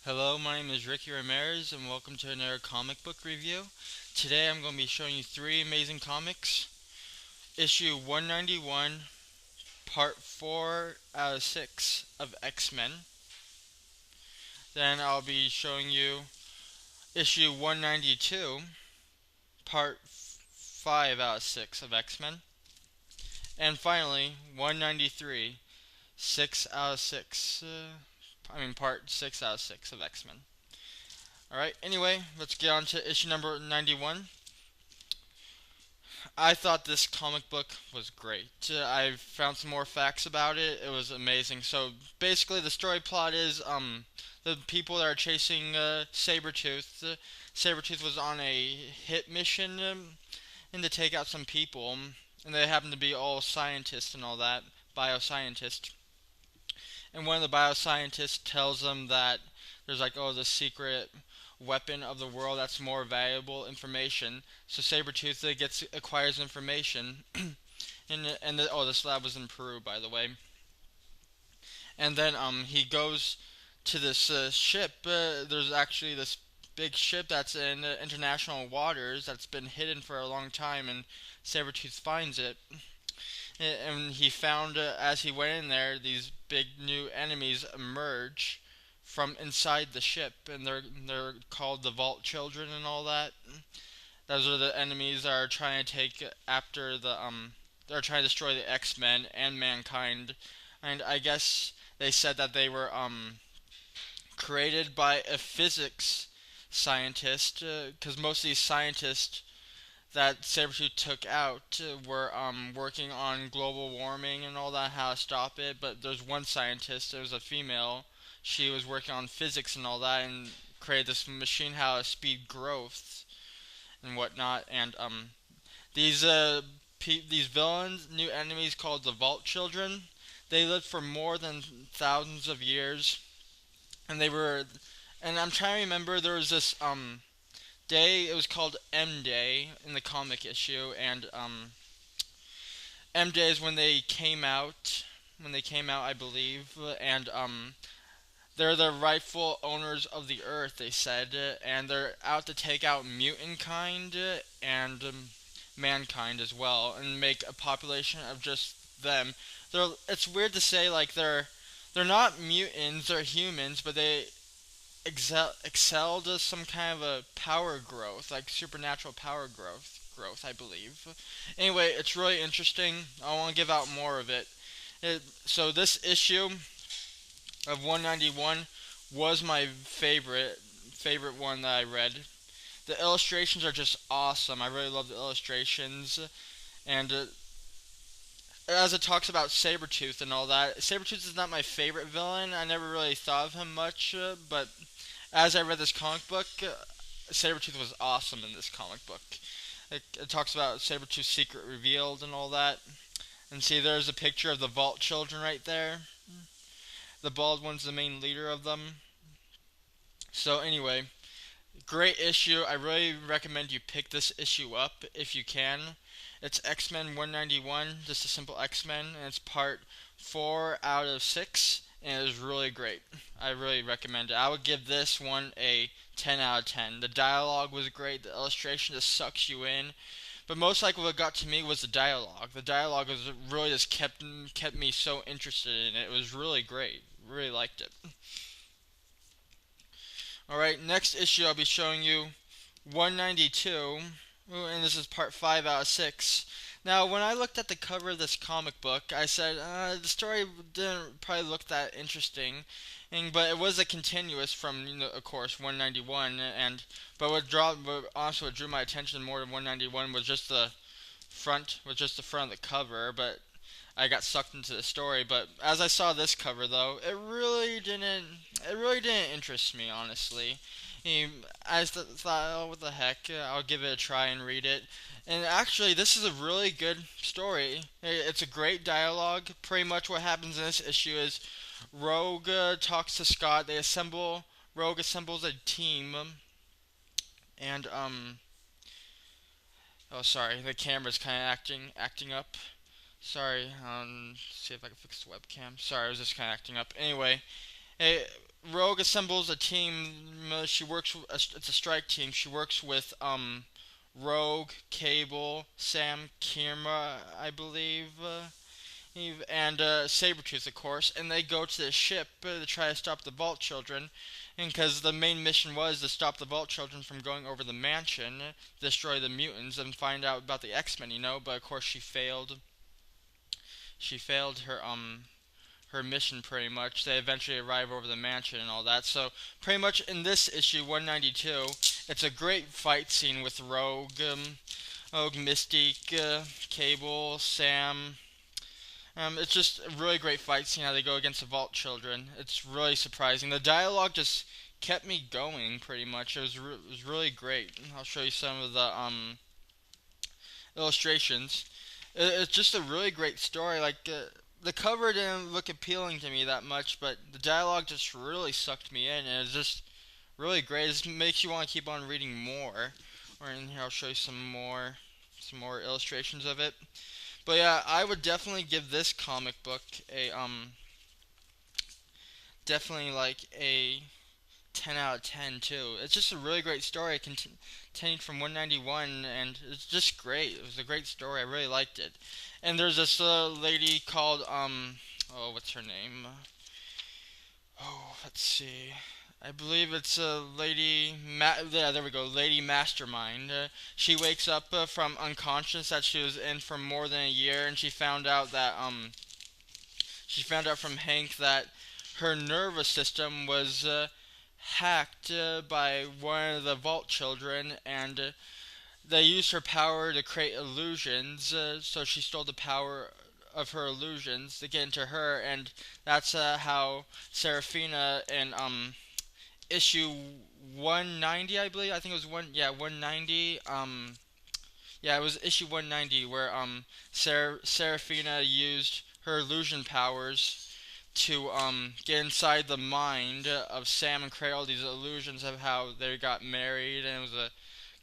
Hello, my name is Ricky Ramirez, and welcome to another comic book review. Today I'm going to be showing you three amazing comics. Issue 191, Part 4 out of 6 of X-Men. Then I'll be showing you Issue 192, Part 5 out of 6 of X-Men. And finally, 193, 6 out of 6, Part 6 out of 6 of X-Men. Alright, anyway, let's get on to issue number 91. I thought this comic book was great. I found some more facts about it. It was amazing. So basically, the story plot is the people that are chasing Sabretooth. Sabretooth was on a hit mission and to take out some people, and they happen to be all scientists and all that, bioscientists. And one of the bioscientists tells them that there's like, oh, the secret weapon of the world that's more valuable information. So Sabretooth acquires information, and this lab was in Peru, by the way. And then he goes to this ship. There's actually this big ship that's in international waters that's been hidden for a long time, and Sabretooth finds it. And he found, as he went in there, these big new enemies emerge from inside the ship, and they're called the Vault Children and all that. Those are the enemies that are trying to take after the they're trying to destroy the X-Men and mankind. And I guess they said that they were created by a physics scientist, because most of these scientists that Sabretooth took out were working on global warming and all that, how to stop it. But there's one scientist, it was a female, she was working on physics and all that and created this machine how to speed growth and whatnot. And these these villains, new enemies called the Vault Children, they lived for more than thousands of years, and they were. And I'm trying to remember, there was this day. It was called M Day in the comic issue, and M Day is when they came out. When they came out, I believe, and they're the rightful owners of the Earth. They said, and they're out to take out mutant kind and mankind as well, and make a population of just them. It's weird to say like they're not mutants. They're humans, but they excelled some kind of a power growth, like supernatural power growth, I believe. Anyway, it's really interesting. I want to give out more of it. So this issue of 191 was my favorite one that I read. The illustrations are just awesome. I really love the illustrations, and as it talks about Sabretooth and all that, Sabretooth is not my favorite villain. I never really thought of him much, but as I read this comic book, Sabretooth was awesome in this comic book. It talks about Sabretooth's secret revealed and all that. And see, there's a picture of the Vault Children right there. The bald one's the main leader of them. So anyway, great issue. I really recommend you pick this issue up if you can. It's X-Men 191, just a simple X-Men, and it's part 4 out of 6, and it is really great. I really recommend it. I would give this one a 10 out of 10. The dialogue was great, the illustration just sucks you in, but most likely what got to me was the dialogue. The dialogue was really just kept me so interested in it. It was really great. Really liked it. Alright, next issue I'll be showing you 192, and this is part 5 out of 6. Now, when I looked at the cover of this comic book, I said, the story didn't probably look that interesting, but it was a continuous from, of course, 191, but honestly what drew my attention more than 191 was just the front of the cover, but I got sucked into the story. But as I saw this cover, though, it really didn't interest me, honestly. I just thought, oh, what the heck? I'll give it a try and read it. And actually, this is a really good story. It's a great dialogue. Pretty much what happens in this issue is Rogue talks to Scott. Rogue assembles a team, and oh, sorry, the camera's kind of acting up. Sorry, see if I can fix the webcam. Sorry, I was just kind of acting up. Anyway, Rogue assembles a team. She works. It's a strike team. She works with Rogue, Cable, Sam, Kira, I believe, and Sabretooth, of course, and they go to the ship to try to stop the Vault Children, and because the main mission was to stop the Vault Children from going over the mansion, destroy the mutants, and find out about the X-Men, but of course she failed. She failed her mission pretty much. They eventually arrive over the mansion and all that. So pretty much in this issue 192, it's a great fight scene with Rogue, Mystique, Cable, Sam. It's just a really great fight scene how they go against the Vault Children. It's really surprising. The dialogue just kept me going pretty much. It was really great. I'll show you some of the illustrations. It's just a really great story. The cover didn't look appealing to me that much, but the dialogue just really sucked me in, and it's just really great. It just makes you want to keep on reading more. Or in here, I'll show you some more illustrations of it. But yeah, I would definitely give this comic book a definitely like a 10 out of 10 too. It's just a really great story. It continued from 191, and it's just great. It was a great story. I really liked it. And there's this lady called oh, what's her name? Oh, let's see. I believe it's yeah, there we go, Lady Mastermind. She wakes up from unconscious that she was in for more than a year, and she found out from Hank that her nervous system was hacked by one of the Vault Children, and they used her power to create illusions. So she stole the power of her illusions to get into her, and that's how Seraphina in issue 190, I believe. I think it was 190. Yeah, it was issue 190 where Seraphina used her illusion powers to get inside the mind of Sam and create all these illusions of how they got married and it was a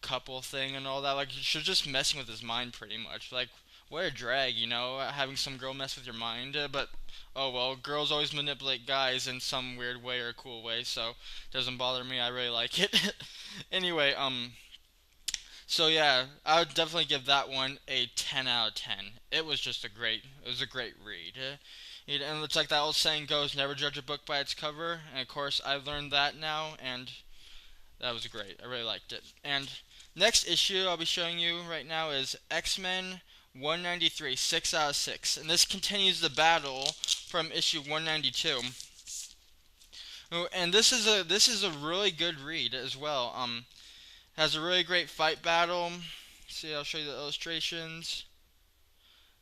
couple thing and all that. Like she was just messing with his mind pretty much. Like what a drag, having some girl mess with your mind. But oh well, girls always manipulate guys in some weird way or cool way, so it doesn't bother me. I really like it. Anyway, so yeah, I would definitely give that one a 10 out of 10. It was a great read. And it's like that old saying goes, never judge a book by its cover. And of course, I've learned that now, and that was great. I really liked it. And next issue I'll be showing you right now is X-Men 193, 6 out of 6. And this continues the battle from issue 192. Oh, and this is a really good read as well. Has a really great fight battle. See, I'll show you the illustrations.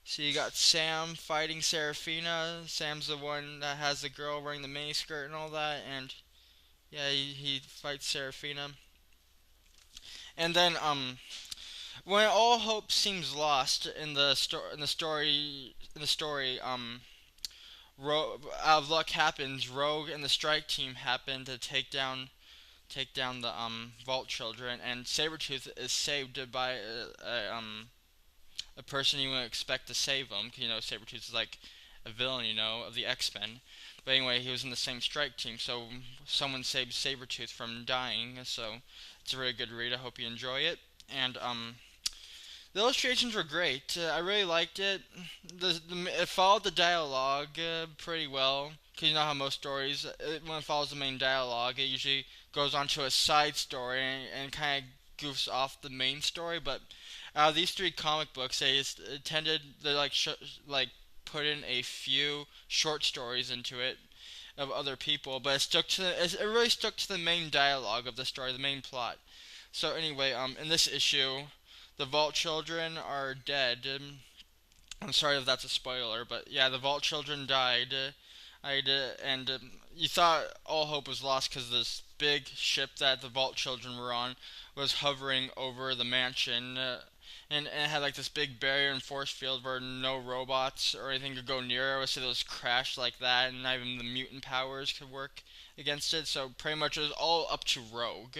So you got Sam fighting Seraphina. Sam's the one that has the girl wearing the miniskirt and all that, and yeah, he fights Seraphina. And then when all hope seems lost in the story, out of luck happens. Rogue and the strike team happen to take down the Vault Children, and Sabretooth is saved by a person you wouldn't expect to save him. 'Cause, Sabretooth is like a villain, of the X-Men. But anyway, he was in the same strike team, so someone saved Sabretooth from dying. So it's a really good read. I hope you enjoy it. And the illustrations were great. I really liked it. It followed the dialogue pretty well. Because you know how most stories, when it follows the main dialogue, it usually goes on to a side story and kind of goofs off the main story. But out of these three comic books, they tended to like put in a few short stories into it of other people, but it really stuck to the main dialogue of the story, the main plot. So anyway, in this issue, the Vault Children are dead. I'm sorry if that's a spoiler, but yeah, the Vault Children died. And you thought all hope was lost because this big ship that the Vault Children were on was hovering over the mansion, and it had like this big barrier and force field where no robots or anything could go near it. So those crashed like that, and not even the mutant powers could work against it. So pretty much it was all up to Rogue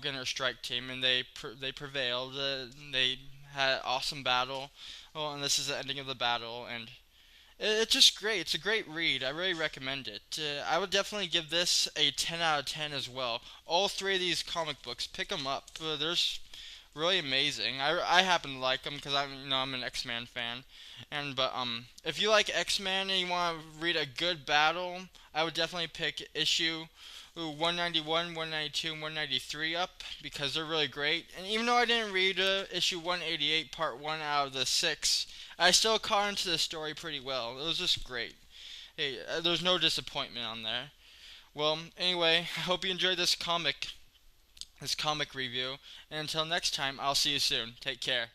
and her strike team, and they prevailed. They had an awesome battle. Well, and this is the ending of the battle, and It's just great. It's a great read. I really recommend it. I would definitely give this a 10 out of 10 as well. All three of these comic books, pick them up. They're really amazing. I happen to like them because I'm an X-Men fan. But if you like X-Men and you want to read a good battle, I would definitely pick issue 191, 192, and 193 up because they're really great. And even though I didn't read issue 188 part 1 out of the 6, I still caught into the story pretty well. It was just great. Hey, there's no disappointment on there. Well, anyway, I hope you enjoyed this comic review. And until next time, I'll see you soon. Take care.